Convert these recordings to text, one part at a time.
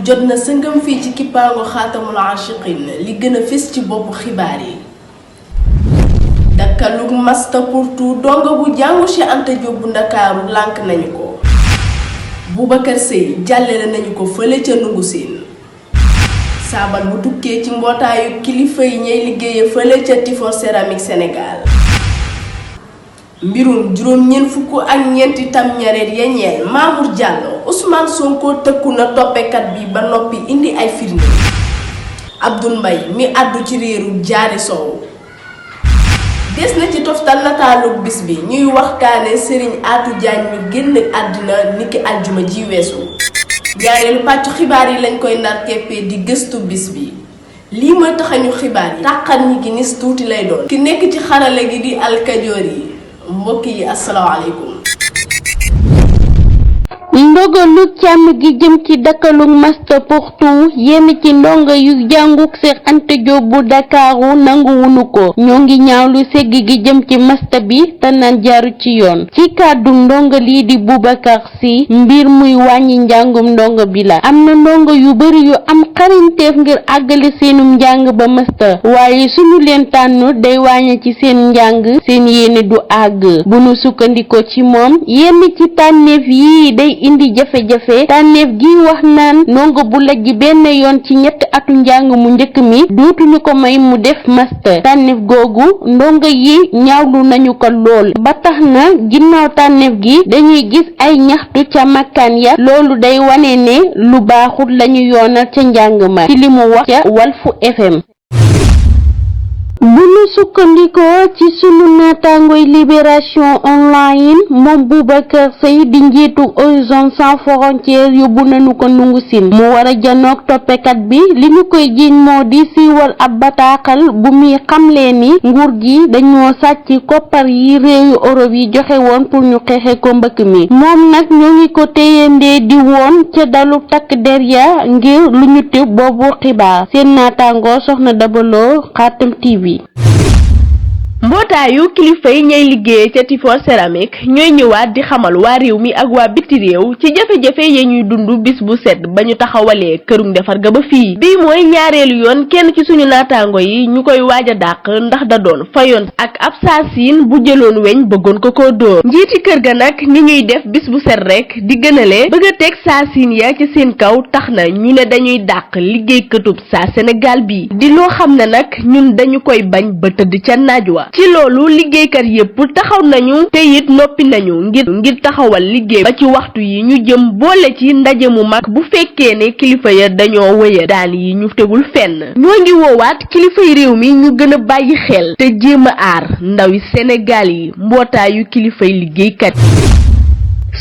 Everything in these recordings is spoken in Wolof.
jot na sëngam fii ci kippaango xaatamul aashiqin li gën a fës ci boppu xibaar yi. dakkalug masta pour tout donga bu jàngu Cheikh Anta Diop bu Ndakaaru lànk nañu ko. Boubacar Seye jàllale nañu ko fële ca Nungu Siin. saabal bu tukkee ci mbootaayu kilifa yi ñay liggéeye fële ca Tifor Céramique Sénégal. mbirum juróom ñeent fukk ak ñeenti tam ñareet ya ñeel Mamour Diallo Ousmane Sonko tëkku na toppekat bi ba noppi indi ay firnde. Abdoul Mbaye mi àddu ci réeru Jaari Sow. des na ci toftal nataalu bis bi ñuy waxtaane Serigne Atou Diagne mi génn àddina niki aljuma ji weesu. ñaareelu pàccu xibaar yi lañ koy ndar keppee di gëstu bis bi. lii mooy taxañu xibaar yi tàqat ñi gi nis tuuti lay doon. ki nekk ci xarale gi di alkajoor yi mbokk yi asalaamaaleykum. ndogalu càmm gi jëm ci dakkalug master pour tout yenn ci ndongo yu jànguk Cheikh Anta Diop bu Dakaaru nanguwunu ko ñoo ngi ñaawlu segg gi jëm ci master bi te naan jaaru ci yoon ci kàddu ndongo lii di Boubacar Sy mbir muy wàññi njàngum ndongo bi la am na ndongo yu bari yu am xarañteef ngir àggale seenum njàng ba master waaye suñu leen tànn day wàññi ci seen njàng seen yéene du àgg bu nu sukkandikoo ci moom yenn ci tànneef yi day indi jafe-jafe tànneef gi wax naan ndongo bu lajj benn yoon ci ñetti atu njàng mu njëkk mi dootuñu ko may mu def master tànneef googu ndongo yi ñaawlu nañu ko lool ba tax na ginnaaw tànneef gi dañuy gis ay ñaxtu ca makkaan ya loolu day wane ne lu baaxul lañu yoonal ca njàng ma ci li mu wax ca Walfu FM. bu ñu sukkandikoo ci sunu naataangoy Libération Online moom Boubacar Seye di njiitu Horizon Sans Frontières yóbbu nañu ko Nungu Siin mu war a janoog toppekat bi li ñu koy jiiñ moo di siiwal ab bataaxal bu muy xamlee ni nguur gi dañoo sàcc koppar yi réewu Europe yi joxe woon pour ñu xeexe ko mbëkk mi moom nag ñoo ngi ko téyandee di woon ca dalu takk der ya ngir lu ñu tëb boobu xibaar seen naataangoo soxna Dabaloo Xaatam TV. mbootaayu kilifa yi ñay liggéeye ca Tifor Céramique ñooy ñëwaat di xamal waa réew mi ak waa biti réew ci jafe-jafe ya ñuy dund bis bu set ba ñu taxawalee kërug defar ga ba fii bii mooy ñaareelu yoon kenn ci suñu naataango yi ñu koy waaj a dàq ndax da doon fayoon ak ab saasin bu jëloon weñ bëggoon ko dóor njiiti kër ga nag ni ñuy def bis bu set rek di gënale bëgg a teg saasin ya ci seen kaw tax na ñu ne dañuy dàq liggéeykatub saa Sénégal bi di loo xam ne nag ñun dañu koy bañ ba tëdd ca naaj wa ci loolu liggéeykat yépp taxaw nañu te it noppi nañu ngir taxawal liggéey ba ci waxtu yi ñu jëm boole ci ndaje mu mag bu fekkee ne kilifa ya dañoo wëya daan yi ñu tegul fenn ñoo ngi woowaat kilifay réew mi ñu gën a bàyyi xel te jéem a aar ndawi Sénégal yi mbootaayu kilifay liggéeykat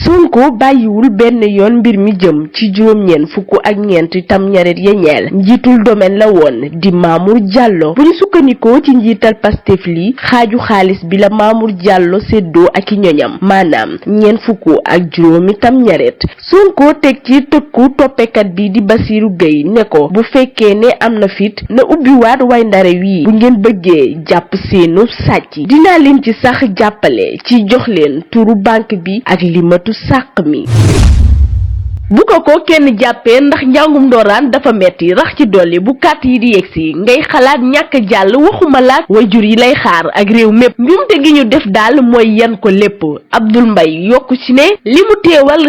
Sonko bàyyiwul benn yoon mbir mi jëm ci juróom-ñeent fukk ak ñeent tam ñaret ya ñeel njiitul domaine la woon di Mamour Diallo bu ñu sukkandikoo ci njiital Pastef li xaaju xaalis bi la Mamour Diallo séddoo ak i ñoñam maanaam ñeent fukk ak juróomi tam ñaret Sonko teg ci tëkku toppekat bi di Bassirou Gueye ne ko bu fekkee ne am na fit na ubbiwaat way ndare wii bu ngeen bëggee jàpp seenu sàcc dinaa leen ci sax jàppale ci jox leen turu banque bi ak limatu sàq mi bu ko kenn jàppee ndax njàngum ndooraan dafa metti rax ci dolli bu kàtt yi di yegsi ngay xalaat ñàkk jàll waxuma laat wayjur yi lay xaar ak réew mépp njuumte gi ñu def daal mooy yan ko lépp Abdoul Mbaye yokku ci ne li mu teewal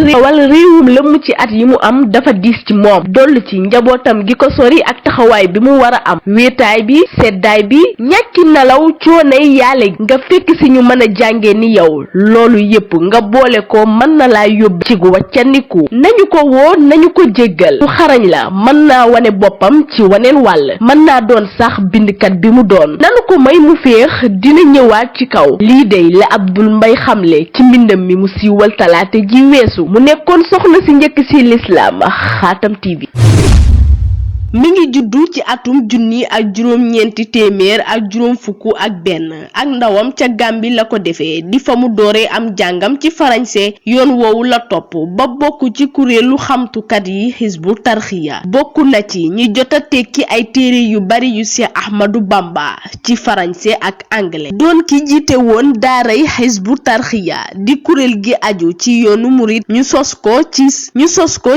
réewum lëmm ci at yi mu am dafa diis ci moom dollu ci njabootam gi ko sori ak taxawaay bi mu war a am wéetaay bi seddaay bi ñàkki nelaw coonay yaale nga fekk si ñu mën a jànge ni yow loolu yépp nga boole ko mën na laa yóbbu ci gu waccandiku nañu ko woo nañu ko jéggal su xarañ la mën naa wane boppam ci waneen wàll mën naa doon sax bindkat bi mu doon nanu ko may mu féex dina ñëwaat ci kaw lii dey la Abdoul Mbaye xamle ci mbindam mi mu siiwal talaate ji weesu mu nekkoon soxna si njëkk si lislaam Xaatam TV mi ngi juddu ci atum 1961 ak ndawam ca Gàmbi la ko defee di fa mu dooree am jàngam ci farañse yoon woowu la topp ba bokk ci kuréelu xamtukat yi Hizbu Tarxiya bokk na ci ñi jota tekki ay téere yu bari yu Cheikh Ahmadou Bamba ci farañse ak anglais doon ki jiite woon daaray Hizbu Tarxiya di kuréel gi aju ci yoonu murit ñu sos ko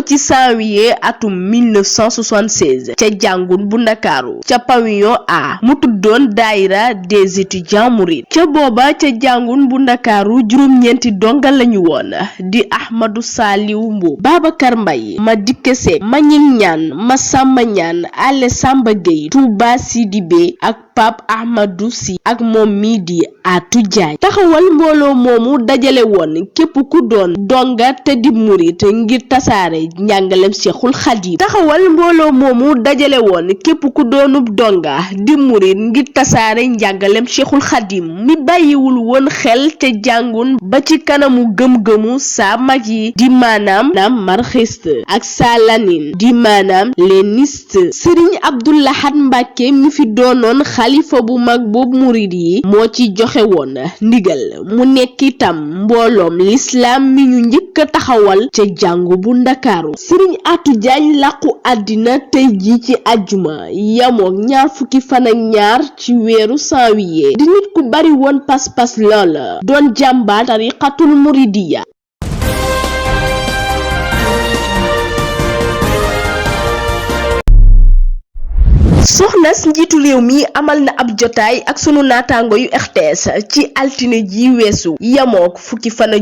ci janvier atum 1976 ca jàngun bu Ndakaaru ca pavillon A mu tuddoon daayira des étudiants mourides ca booba ca jàngun bu Ndakaaru juróom-ñeenti donga lañu woon di Ahmadou Saliou Mbuub Babacar Mbay ma dikke Seck ma ñing ñaan ma Samba ñaan Ale Samba Gueye Touba Sidibé ak Pape Ahmadou Si ak moom mii di Atou Diagne taxawal mbooloo moomu dajale woon képp ku doon donga te di murit ngir tasaare njàngalem Cheikhul Khadim mi bàyyiwul woon xel te jàngun ba ci kanamu gëm-gëmu saa mag yi di maanaam marxiste ak saa lanin di maanaam léniniste Sëriñ Abdou Lahad Mbàkke mi fi doonoon xalifa bu mag boobu murit yi moo ci joxe woon ndigal mu nekk itam mbooloom lislaam mi ñu njëkk a taxawal ca jàngu bu Ndakaaru Sëriñ Atou Diagne làqu àddina tey ji ci àjjuma yamook 22 fan ci weeru janvier di nit ku bari woon pas-pas loola doon jàmbaar tariqatul muridiya soxnas njiitu réew mi amal na ab jotaay ak sunu naataango yu RTS ci altine ji weesu yamook 22 fan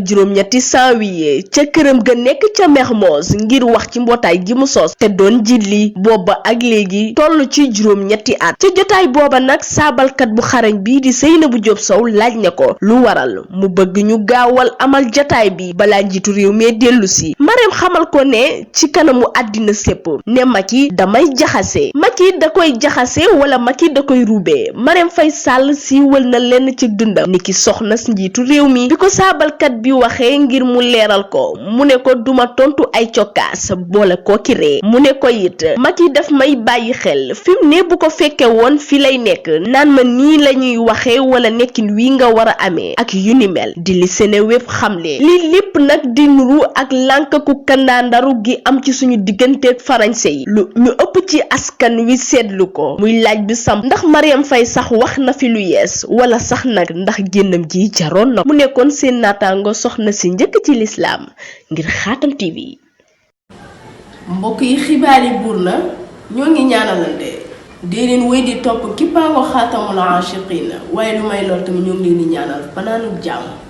janvier ca këram ga nekk ca Mermoz ngir wax ci mbootaay gi mu sos te doon jilli booba ak léegi toll ci juróom-ñetti at ca jotaay booba nag saabalkat bu xarañ bi di Seynabou Diop Sow laaj ne ko lu waral mu bëgg ñu gaawal amal jotaay bi balaa njiitu réew mi dellu si Marème xamal ko ne ci kanamu àddina sépp ne Macky damay jaxase Macky da koy jaxase wala Macky da koy ruubee Marème Faye Sall siiwal na lenn ci dundam niki soxna njiitu réew mi bi ko saabalkat bi waxee ngir mu leeral ko mu ne ko duma tontu ay cokkaas boole ko ki ree mu ne ko it Macky daf may bàyyi xel fim ne bu ko fekke woon fi lay nekk naan ma nii lañuy waxee wala nekkin wi nga war a amee ak yu ni mel di li Seneweb xamle lii lépp nag di nuru ak lànkaku kandaandaru gi am ci suñu digganteeg farañse yi lu ñu ëpp ci askan wi seetlu ko muy laaj bi sam ndax Marème Faye sax wax na fi lu yees wala sax nag ndax génnam gi jaroon na mu nekkoon seen naataango soxna si njëkk ci lislaam ngir Xaatam TV. mbokk yi xibaar yi buur na ñoo ngi ñaanalante dee leen wéy di topp kippaango Xaatamul Aashiqiin waaye lu may lool tamit ñoo ngi leen di ñaanal fanaanu jàmm.